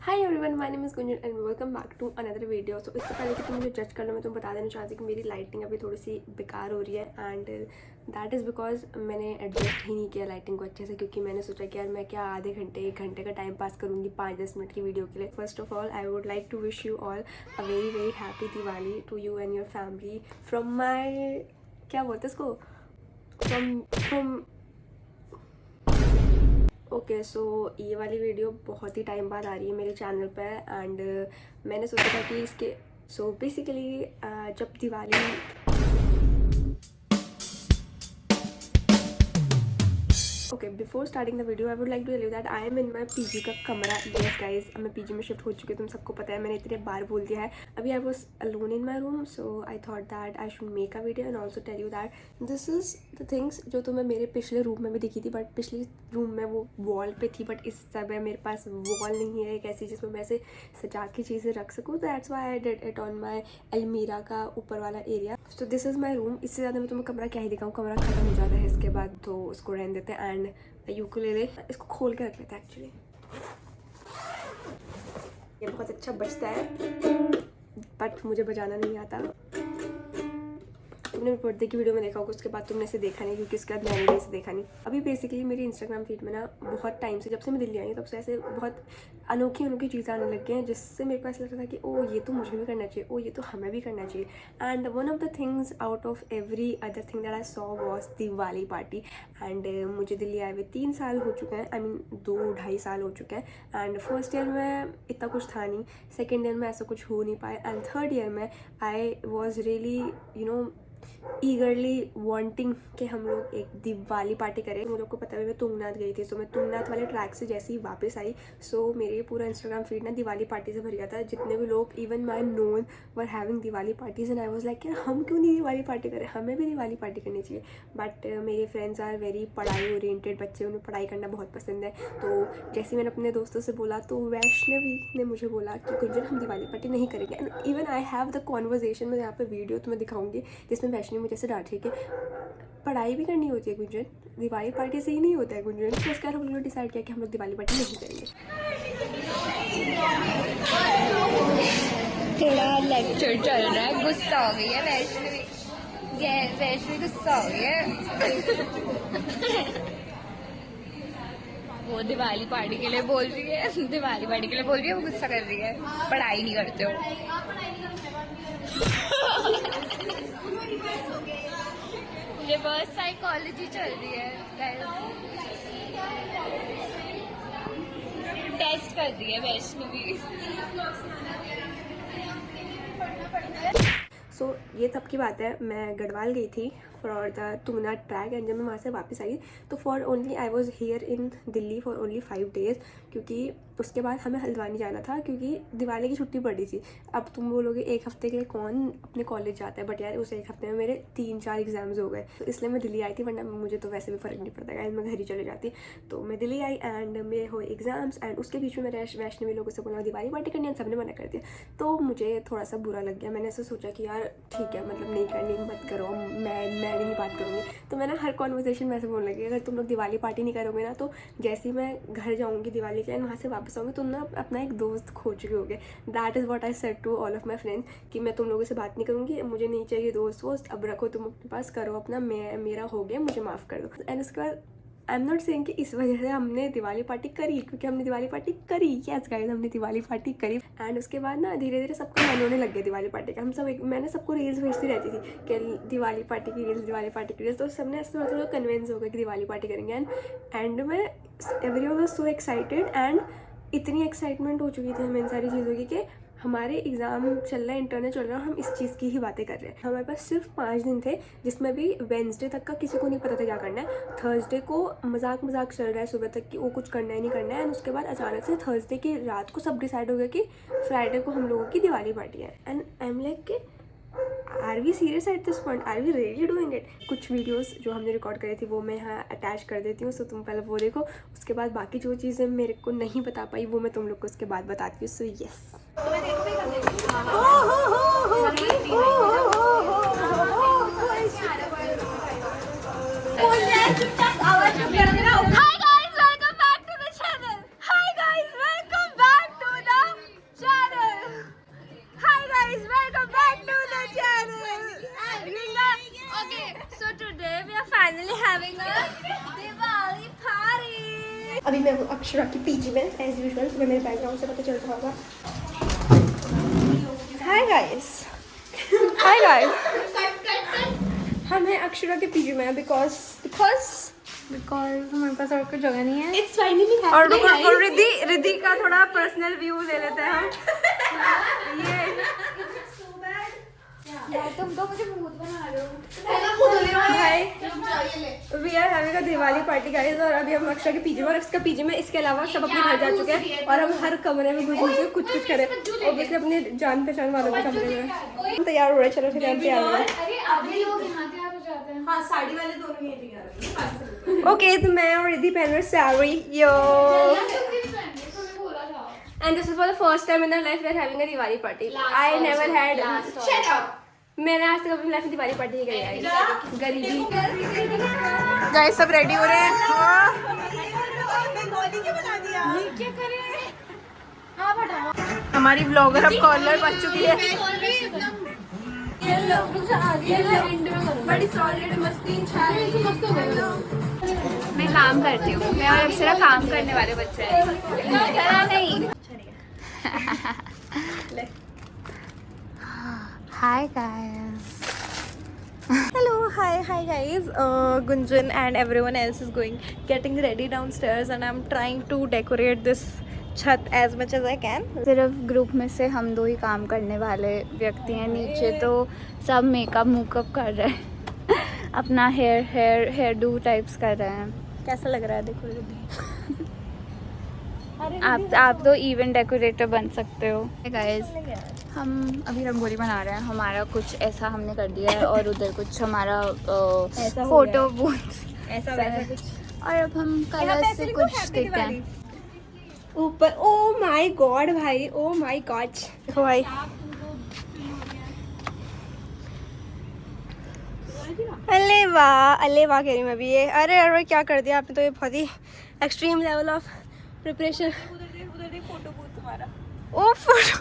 Hi everyone, my name is Gunjan and welcome back to another video. तो इससे पहले कि तुम मुझे जज कर लो, मैं तुम्हें बता देना चाहती हूँ कि मेरी लाइटिंग अभी थोड़ी सी बेकार हो रही है एंड दैट इज़ बिकॉज मैंने एडजस्ट ही नहीं किया लाइटिंग को अच्छे से, क्योंकि मैंने सोचा कि यार मैं क्या आधे घंटे 1 घंटे का टाइम पास करूँगी 5-10 मिनट की वीडियो के लिए। First of all I would like to wish you all a very very happy Diwali to you and your family from my, क्या बोलते हैं इसको, फ्रॉम ओके। सो ये वाली वीडियो बहुत ही टाइम बाद आ रही है मेरे चैनल पे एंड मैंने सोचा था कि इसके सो बेसिकली जब Diwali okay, before starting the video I would like to tell you that I am in my PG का कमरा। यस गाइज, मैं पीजी में शिफ्ट हो चुकी हूँ, तुम सबको पता है, मैंने इतने बार बोल दिया है। अभी I was alone in my room, so I thought that I should make a video and also tell you that this is the things जो तुम्हें मेरे पिछले रूम में भी दिखी थी, बट पिछले रूम में वो वॉल पे थी, बट इस समय मेरे पास वॉल नहीं है एक ऐसी जिसमें मैं ऐसे सजा के चीज़ें रख सकूँ। That's why I did it on my अलमीरा का ऊपर वाला area. So this is my room. इससे ज़्यादा मैं तुम्हें कमरा क्या ही दिखाऊँ, कमरा खत्म हो जाता है इसके बाद, तो उसको रहने देते हैं। एंड यूकुलेले इसको खोल के रख लेते हैं एक्चुअली, ये बहुत अच्छा बजता है बट मुझे बजाना नहीं आता। तुमने बर्थडे की वीडियो में देखा होगा, उसके बाद तुमने इसे देखा नहीं, क्योंकि उसके बाद मैंने भी इसे देखा नहीं। अभी बेसिकली मेरी इंस्टाग्राम फीड में ना बहुत टाइम से, जब से मैं दिल्ली आई तब से ऐसे बहुत अनोखी अनोखी चीज़ें आने लग गई हैं, जिससे मेरे को ऐसा लगता था कि ओ ये तो मुझे भी करना चाहिए, ओ ये तो हमें भी करना चाहिए। And one of the things out of every other thing that I saw was Diwali party. And मुझे दिल्ली आए हुए 3 साल हो चुके हैं, आई मीन 2-2.5 साल हो चुके हैं। एंड फर्स्ट ईयर में इतना कुछ था नहीं, सेकेंड ईयर में ऐसा कुछ हो नहीं पाया, एंड थर्ड ईयर में आई वॉज रियली ईगरली वांटिंग कि हम लोग एक दिवाली पार्टी करें। मुझे लोग को पता है मैं तुंगनाथ गई थी, सो मैं तुंगनाथ वाले ट्रैक से जैसे ही वापस आई, सो मेरे पूरा इंस्टाग्राम फीड ना दिवाली पार्टी से भर गया था। जितने भी लोग, even my known, were having Diwali parties and I was like यार हम क्यों नहीं दिवाली पार्टी करें, हमें भी दिवाली पार्टी करनी चाहिए। बट मेरे फ्रेंड्स आर वेरी पढ़ाई ओरिएंटेड बच्चे, उन्हें पढ़ाई करना बहुत पसंद है। तो जैसे मैंने अपने दोस्तों से बोला तो वैष्णवी ने मुझे बोला कि गुंजन हम दिवाली पार्टी नहीं करेंगे। And even I have the conversation, मैं यहाँ पे वीडियो तुम्हें दिखाऊंगी जिसमें वैष्णवी मुझे से डांट रही कि पढ़ाई भी करनी होती है गुंजन, दिवाली पार्टी से ही नहीं होता है गुंजन। तो इसका हम लोगों ने डिसाइड किया कि हम लोग दिवाली पार्टी नहीं करेंगे। थोड़ा लेक्चर चल रहा है, गुस्सा हो गई है वैष्णवी, वैष्णवी गुस्सा हो गई है। वो दिवाली पार्टी के लिए बोल रही है, दिवाली पार्टी के लिए बोल रही है, वो गुस्सा कर रही है, पढ़ाई नहीं करते हो। रिवर्स साइकोलॉजी चल रही है, टेस्ट कर रही है वैष्णवी। सो ये तब की बात है, मैं गढ़वाल गई थी for the Tungnath track. And जब मैं वहाँ से वापस आई तो for only I was here in Delhi for only 5 days, क्योंकि उसके बाद हमें हल्द्वानी जाना था क्योंकि दिवाली की छुट्टी पड़ी थी। अब तुम बोलोगे 1 हफ्ते के लिए कौन अपने कॉलेज जाता है, बट यार उस 1 हफ्ते में मेरे 3-4 एग्जाम्स हो गए, तो इसलिए मैं दिल्ली आई थी, वरना मुझे तो वैसे भी फ़र्क नहीं पड़ता है, मैं घर ही चले जाती। तो मैं दिल्ली आई एंड मेरे हुए एग्जाम्स, एंड उसके बीच में मैंने वैष्णवी लोगों से बोला दिवाली पार्टी करनी है, सबने मना कर दिया। तो मुझे थोड़ा सा बुरा लग गया, मैंने ऐसा सोचा कि यार ठीक है, मतलब नहीं करनी मत करो, मैं भी नहीं बात करूँगी। तो मैं ना हर कॉन्वर्सेशन में ऐसे बोलने लगी, अगर तुम लोग दिवाली पार्टी नहीं करोगे ना तो जैसे ही मैं घर जाऊँगी दिवाली के लिए, वहाँ से वापस आऊँगी, तुम ना अपना एक दोस्त खो चुके होगे। That is what I said to all of my friends कि मैं तुम लोगों से बात नहीं करूँगी, मुझे नहीं चाहिए दोस्त वोस्त, अब रखो तुम अपने पास, करो अपना, मेरा हो गया, मुझे माफ़ कर दो। एंड उसके बाद आई एम नॉट सेइंग कि इस वजह से हमने दिवाली पार्टी करी, क्योंकि हमने दिवाली पार्टी करी, यस गाइस हमने दिवाली पार्टी करी। एंड उसके बाद ना धीरे धीरे सबको मन होने लग गया दिवाली पार्टी का। हम सब मैंने सबको रील्स भेजती रहती थी कि दिवाली पार्टी की रील्स, दिवाली पार्टी की रील्स, तो सबने ऐसे थोड़ा थोड़ा कन्विंस हो गए कि दिवाली पार्टी करेंगे। एंड में everyone was so excited, and इतनी एक्साइटमेंट हो चुकी थी हमें इन सारी चीज़ों की कि हमारे एग्ज़ाम चल रहा है, इंटरनेट चल रहा है, हम इस चीज़ की ही बातें कर रहे हैं। हमारे पास सिर्फ 5 दिन थे, जिसमें भी वेडनेसडे तक का किसी को नहीं पता था क्या करना है। थर्सडे को मजाक चल रहा है सुबह तक कि वो कुछ करना है नहीं करना है। एंड उसके बाद अचानक से थर्सडे की रात को सब डिसाइड हो गया कि फ्राइडे को हम लोगों की दिवाली पार्टी है। एंड आई एम लाइक कि are we serious at this point, are we really doing it. कुछ वीडियोस जो हमने रिकॉर्ड करी थी वो मैं यहाँ अटैच कर देती हूँ, सो तुम पहले वो देखो, उसके बाद बाकी जो चीज़ें मेरे को नहीं बता पाई वो मैं तुम लोग को उसके बाद बताती हूँ। So yes Hi guys, welcome back to the channel. Hi guys, welcome back to the अभी मैं हूँ अक्षरा की पीजी में एज यूजुअल, तुम्हें मेरे बैकग्राउंड से पता चल रहा होगा। हाय गाइस, हाय गाइस, हम हैं अक्षरा के पीजी में बिकॉज हमारे पास और कोई जगह नहीं है। इट्स फाइनली और रिद्धि का थोड़ा पर्सनल व्यू ले लेते हैं हम। तुम तो मुझे भूत बना रहे हो। We are having a Diwali party guys, और अभी हम अक्षरा के पीजी में, और इसका पीजी में इसके अलावा सब अपने घर जा चुके हैं और हम हर कमरे में घुस के कुछ करें, ऑब्वियसली अपने जान पहचान वालों के कमरे में। हम तैयार हो रहे हैं, चलो फिर हम तैयार हो रहे हैं। अरे आधे लोग यहाँ तैयार हो जाते हैं। हाँ, साड़ी वाले दोनों ही तैयार हैं। ओके, तो मैं और रिद्धि पहन रहे साड़ी यो, and this is for the first time in our life we are having a Diwali party. I never had. Shut up. मैंने आज तक अपनी लाइफ में दिवाली पार्टी नहीं करी यार, गरीबी। गाइस सब रेडी हो रहे हैं। क्या करें? हमारी ब्लॉगर अब कॉलर बच चुकी है। बड़ी सॉलिड मस्ती मैं काम करती हूँ, मैं और अक्षरा काम करने वाले बच्चे हैं। नहीं। Hi guys. Hello, hi guys. Gunjan and everyone else is getting ready downstairs, and I'm trying to decorate this छत as much as I can. सिर्फ ग्रुप में से हम दो ही काम करने वाले व्यक्ति हैं, नीचे तो सब मेकअप कर रहे हैं। अपना हेयर डू टाइप्स कर रहे हैं। कैसा लग रहा है देखो रिद्धि? आप तो इवेंट डेकोरेटर बन सकते हो। गाइस हम अभी रंगोली बना रहे हैं, हमारा कुछ ऐसा हमने कर दिया है और उधर कुछ हमारा फोटो बूथ ऐसा वैसा कुछ, और अब हम कलर से कुछ देखते हैं ऊपर। ओ माय गॉड भाई, ओ माय गॉड देखो भाई, अले वाह कह रही मैं भी ये। अरे क्या कर दिया आपने तो, ये बहुत ही एक्सट्रीम लेवल ऑफ प्रिपरेशन। उधर देख फोटो बूथ तुम्हारा। ओ फोटो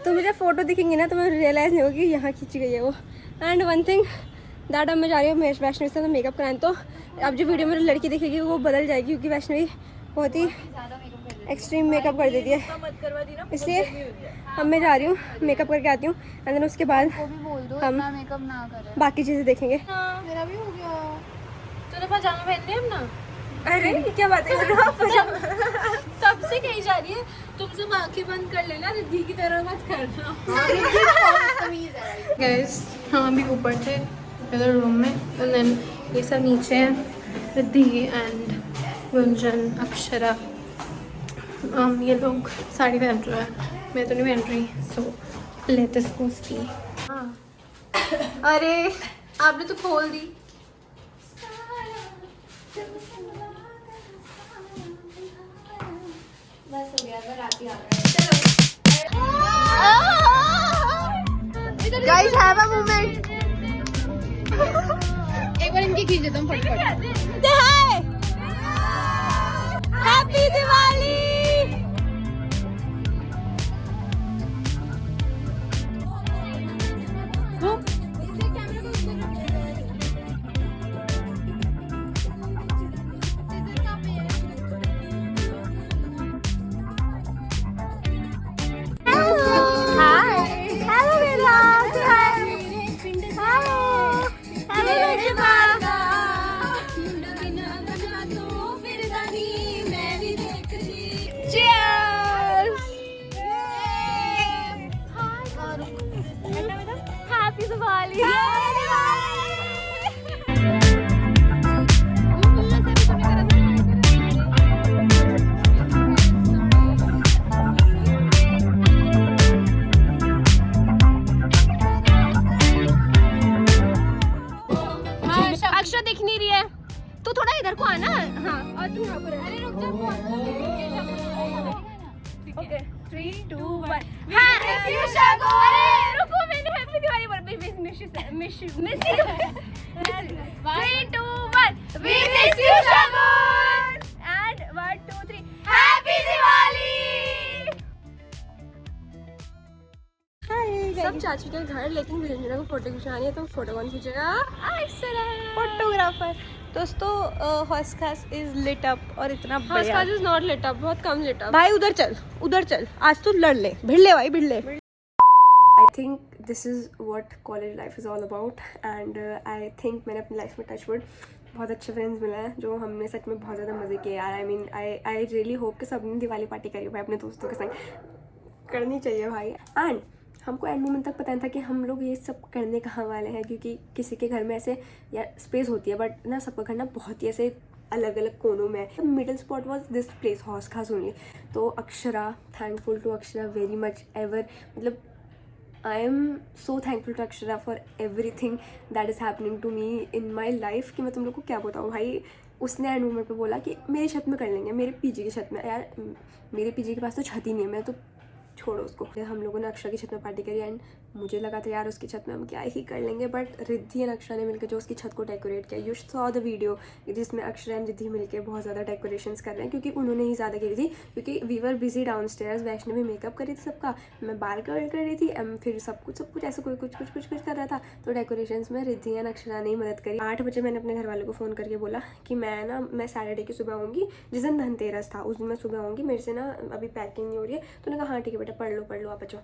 तो मुझे फोटो दिखेंगी ना तो मैं रियलाइज़ नहीं होगी यहाँ खींची गई है वो। एंड वन थिंग दैट, अब मैं जा रही हूँ वैष्णवी से मेकअप कराने, तो अब जो वीडियो में लड़की दिखेगी वो बदल जाएगी, क्योंकि वैष्णवी बहुत ही एक्सट्रीम मेकअप कर देती है, इसलिए अब मैं जा रही हूँ मेकअप करके आती हूँ, एंड देन उसके बाद हम मेकअप ना करें। बाकी चीज़ें देखेंगे। मेरा भी हो गया। चलो पजामा पहनते हैं हम ना। अरे क्या बात है तब से कही जा रही है तुम सब आंखें बंद कर लेना, रिद्धि की तरह मत करना। गाइस हम अभी ऊपर थे इधर रूम में, एंड देन ये सब नीचे हैं, रिद्धि एंड गुंजन, अक्षरा, ये लोग साड़ी पहन रहे हैं, मैं तो नहीं पहन रही, सो लेट अस गो सी। अरे आपने तो खोल दी। बस हो गया, अगर रात ही आ रहा है। Guys have a moment. एक बार इनकी खींच देता हूँ फटाफट। हैप्पी दिवाली। अक्षरा दिख नहीं रही है, तू थोड़ा इधर को आना। हाँ और तू यहाँ पर। अरे रुक जा, ओके 3 2 1। हाँ अरे रुको, मैंने हैप्पी दिवाली बोल miss you 3 2 1 we miss you Shagun, and 1 2 3 happy Diwali. सब चाची के घर, लेकिन विरंजना को फोटो खिंचवानी है, तो फोटो कौन खींचेगा? फोटोग्राफर। दोस्तों हॉस्कास इज लिट अप और इतना बढ़िया। हॉस्कास इज नॉट लिट अप, बहुत कम लिट अप। भाई उधर चल आज तू लड़ ले, भिड़ ले भाई, भिड़ ले। I think this is what college life is all about and I think मैंने अपनी लाइफ में टचवुड बहुत अच्छे फ्रेंड्स मिले हैं जो हमने सच में बहुत ज़्यादा मज़े किए यार। आई रियली होप कि सबने दिवाली पार्टी करी हो भाई अपने दोस्तों के संग, करनी चाहिए भाई। एंड हमको एंड मोमेंट तक पता नहीं था कि हम लोग ये सब करने कहाँ वाले हैं, क्योंकि किसी के घर में ऐसे या स्पेस होती है बट ना सबका घर ना बहुत ही ऐसे अलग अलग कोनों में है। Middle spot was this place हॉस्कास ओनली। तो Akshara, thankful to Akshara very much ever, मतलब I am so thankful to Akshara for everything that is happening to me in my life कि मैं तुम लोग को क्या बताऊँ भाई। उसने एंड मोमेंट पे बोला कि मेरी छत में कर लेंगे, मेरे पीजी की छत में। यार मेरे पीजी के पास तो छत ही नहीं है, मैं तो छोड़ो उसको। हम लोगों ने अक्षरा की छत में पार्टी करी एंड मुझे लगा था यार उसकी छत में हम क्या ही कर लेंगे, बट रिद्धि एंड अक्षरा ने मिलकर जो उसकी छत को डेकोरेट किया, यू सॉ द वीडियो जिसमें अक्षरा एंड रिद्धि मिलकर बहुत ज़्यादा डेकोरेशंस कर रहे हैं, क्योंकि उन्होंने ही ज़्यादा करी थी, क्योंकि we were busy downstairs. Vaishnavi makeup करी थी सबका, मैं बाल कर्ल कर रही थी, फिर सब कुछ ऐसा कोई कुछ कर रहा था। तो डेकोरेशंस में रिद्धि एंड अक्षरा ने ही मदद करी। 8 बजे मैंने अपने घर वालों को फ़ोन करके बोला कि मैं सैटरडे की सुबह आऊँगी, जिस दिन धनतेरस था उस दिन मैं सुबह आऊँगी, मेरे से ना अभी पैकिंग नहीं हो रही है। तो उन्होंने कहा हाँ ठीक है बेटा, पढ़ लो आप बच्चों।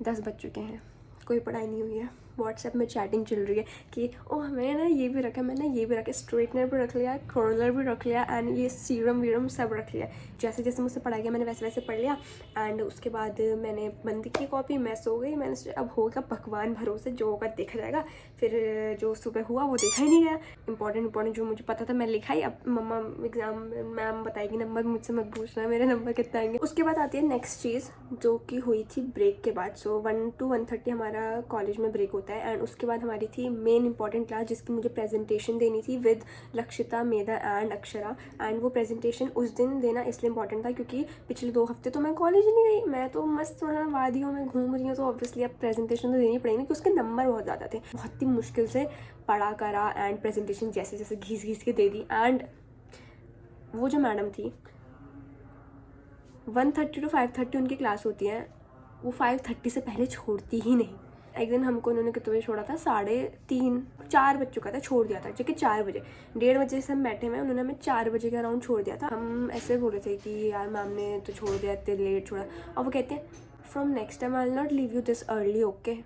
10 बज चुके हैं, कोई पढ़ाई नहीं हुई है। व्हाट्सएप में चैटिंग चल रही है कि ओह मैंने ना ये भी रखा, मैंने ये भी रखा, स्ट्रेटनर भी रख लिया, कर्लर भी रख लिया एंड ये सीरम वीरम सब रख लिया। जैसे जैसे मुझसे पढ़ाई गया मैंने वैसे वैसे पढ़ लिया। एंड उसके बाद मैंने बंद की कॉपी, मैं सो गई। मैंने अब होगा भगवान भरोसे, जो होगा देखा जाएगा। फिर जो सुबह हुआ वो देखा ही नहीं गया। इंपॉर्टेंट जो मुझे पता था मैं लिखा ही। अब मम्मा एग्जाम मैम बताएगी नंबर, मुझसे मत पूछना मेरे नंबर कितना आएंगे। उसके बाद आती है नेक्स्ट चीज़ जो कि हुई थी ब्रेक के बाद। सो 1 to 1:30 हमारा कॉलेज में ब्रेक होता है एंड उसके बाद हमारी थी मेन इंपॉर्टेंट क्लास जिसकी मुझे प्रेजेंटेशन देनी थी with Lakshita, Medha and Akshara. And वो प्रेजेंटेशन उस दिन देना इसलिए इंपॉर्टेंट था क्योंकि पिछले 2 हफ्ते तो मैं कॉलेज ही नहीं गई, मैं तो मस्त वहाँ वादियों में घूम रही हूँ। तो ऑब्वियसली अब प्रेजेंटेशन तो देनी पड़ेगी क्योंकि उसके नंबर बहुत ज़्यादा थे। बहुत ही मुश्किल से पढ़ा करा एंड प्रेजेंटेशन जैसे जैसे घीस के दे दी। एंड वो जो मैडम थी 1:30 to 5:30 उनकी क्लास होती है, वो 5:30 से पहले छोड़ती ही नहीं। एक दिन हमको उन्होंने कितने बजे छोड़ा था, 3:30-4 बज चुका था, छोड़ दिया था क्योंकि 4 बजे, 1:30 बजे से हम बैठे हुए, उन्होंने हमें 4 बजे के अराउंड छोड़ दिया था। हम ऐसे बोल रहे थे कि यार मैम ने तो छोड़ दिया, इतने लेट छोड़ा। और वो कहते हैं from next time I will not leave you this early, okay.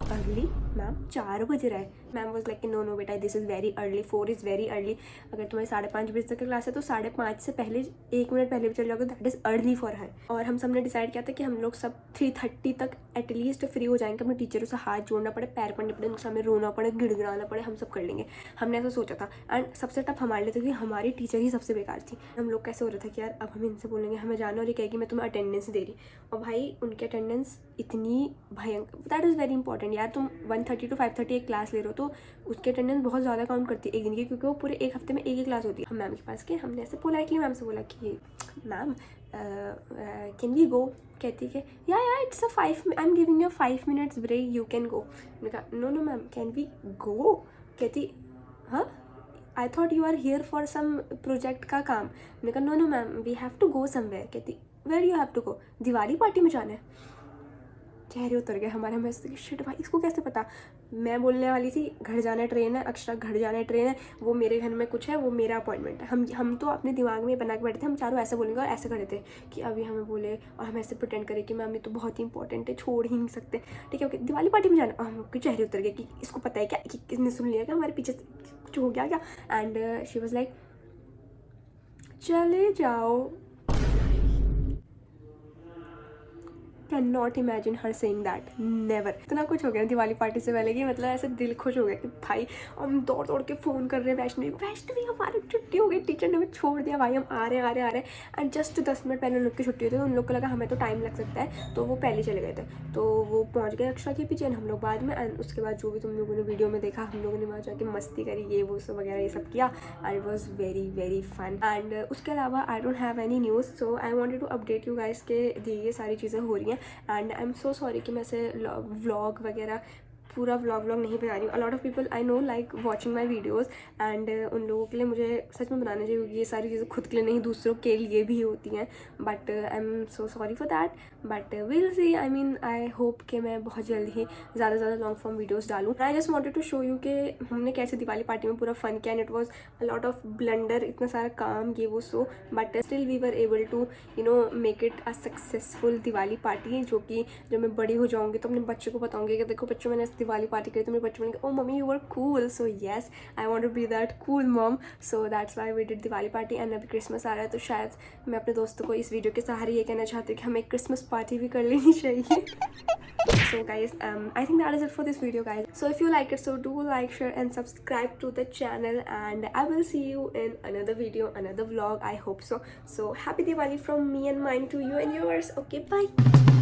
Early ma'am 4 बज रहा है। मैम वॉज लाइक नो बेटा this is very early, 4 is very early. अगर तुम्हारी 5:30 बजे तक की क्लास है तो 5:30 से पहले 1 मिनट पहले भी चल जाओगे, that is early for her. और हम सब ने डिसाइड किया था कि हम लोग सब 3:30 तक एटलीस्ट फ्री हो जाएंगे, अपने टीचरों से हाथ जोड़ना पड़े, पैर पड़ने पड़े, उनके सामने रोना पड़े, गिड़गिड़ाना पड़े, हम सब कर लेंगे। हमने ऐसा सोचा था। एंड सबसे टफ हमारे लिए था कि हमारी टीचर ही सबसे बेकार थी। हम लोग कैसे हो रहा था कि यार अब हम इनसे बोलेंगे हमें जाना, और ये कहेगी मैं तुम्हें अटेंडेंस दे रही। और भाई उनकी अटेंडेंस इतनी भयंकर, दैट इज़ वेरी इंपॉर्टेंट यार। तुम 1:30 to 5:30 एक क्लास ले रहे हो तो उसकी अटेंडेंस बहुत ज़्यादा काउंट करती है एक दिन की, क्योंकि वो पूरे एक हफ्ते में एक ही क्लास होती है। हम मैम के पास गए, हमने ऐसे पोलाइटली मैम से बोला कि मैम कैन वी गो। कहती है या it's I am giving you 5 minutes break, you can go. मैंने कहा no ma'am can we go. कहती हाँ I thought you are here for some project का काम। मैंने कहा no ma'am we have to go somewhere. कहती where you have to go, Diwali party में जाना है। चेहरे उतर गए हमारे। हमें शिट भाई इसको कैसे पता। मैं बोलने वाली थी घर जाना ट्रेन है, अक्षरा घर जाना ट्रेन है, वो मेरे घर में कुछ है, वो मेरा अपॉइंटमेंट है। हम तो अपने दिमाग में बना के बैठे थे, हम चारों ऐसे बोलेंगे और ऐसे खड़े थे कि अभी हमें बोले और हम ऐसे प्रिटेंड करें कि मैम ये तो बहुत ही इंपॉर्टेंट है, छोड़ ही नहीं सकते। ठीक है ओके दिवाली पार्टी में जाना। हमके चेहरे उतर गए कि इसको पता है क्या, कि किसने सुन लिया क्या, हमारे पीछे कुछ हो गया क्या। एंड शी वॉज लाइक चले जाओ। Can not imagine her saying that, never. इतना कुछ हो गया दिवाली पार्टी से पहले कि मतलब ऐसे दिल खुश हो गया कि भाई हम दौड़ के फ़ोन कर रहे हैं वैष्णवी हमारी छुट्टी हो गई, टीचर ने हमें छोड़ दिया भाई, हम आ रहे हैं। एंड जस्ट 10 मिनट पहले उन लोग की छुट्टी होती है, तो उन लोग को लगा हमें तो टाइम लग सकता है, तो वो पहले चले गए थे। तो वो पहुँच गए अक्षरा के पीछे, हम लोग बाद में। एंड उसके बाद जो भी तुम लोगों ने वीडियो में देखा, हम लोगों ने वहाँ जाके मस्ती करी, ये वो सब वगैरह ये सब किया। And it was very very fun. And उसके अलावा I don't have any news, so I wanted to update you guys के ये सारी चीज़ें हो रही हैं। And I am so sorry कि मैं ऐसे व्लॉग वगैरह पूरा व्लॉग नहीं बना रही हूँ. अ lot of people I know like watching my videos and उन लोगों के लिए मुझे सच में बनाना चाहिए क्योंकि ये सारी चीज़ें खुद के लिए नहीं दूसरों के लिए भी होती हैं. But I am so sorry for that. But will see. I mean I hope कि मैं बहुत जल्द ही ज़्यादा से ज़्यादा लॉन्ग फॉर्म वीडियोज़ डालूँ. I just wanted to show you कि हमने कैसे दिवाली पार्टी में पूरा फन किया and it was a lot of blunder, इतना सारा काम ये वो so, but still we were able to make it a successful Diwali party. जो कि जब मैं बड़ी हो जाऊँगी तो अपने बच्चों को बताऊँगी कि देखो बच्चों मैंने दिवाली पार्टी करी. तो मेरे बच्चों ने oh mummy you were cool. So yes I want to be that cool mom. So that's why we did Diwali party. And अभी क्रिसमस आ रहा है तो शायद मैं अपने दोस्तों को इस वीडियो के सहारे ये कहना चाहती हूँ कि हमें क्रिसमस पार्टी भी कर लेनी चाहिए. So guys, I think that is it for this video guys. So if you like it, so do like, share and subscribe to the channel, and I will see you in another video, another vlog, I hope so. So happy Diwali from me and mine to you and yours. Okay, bye.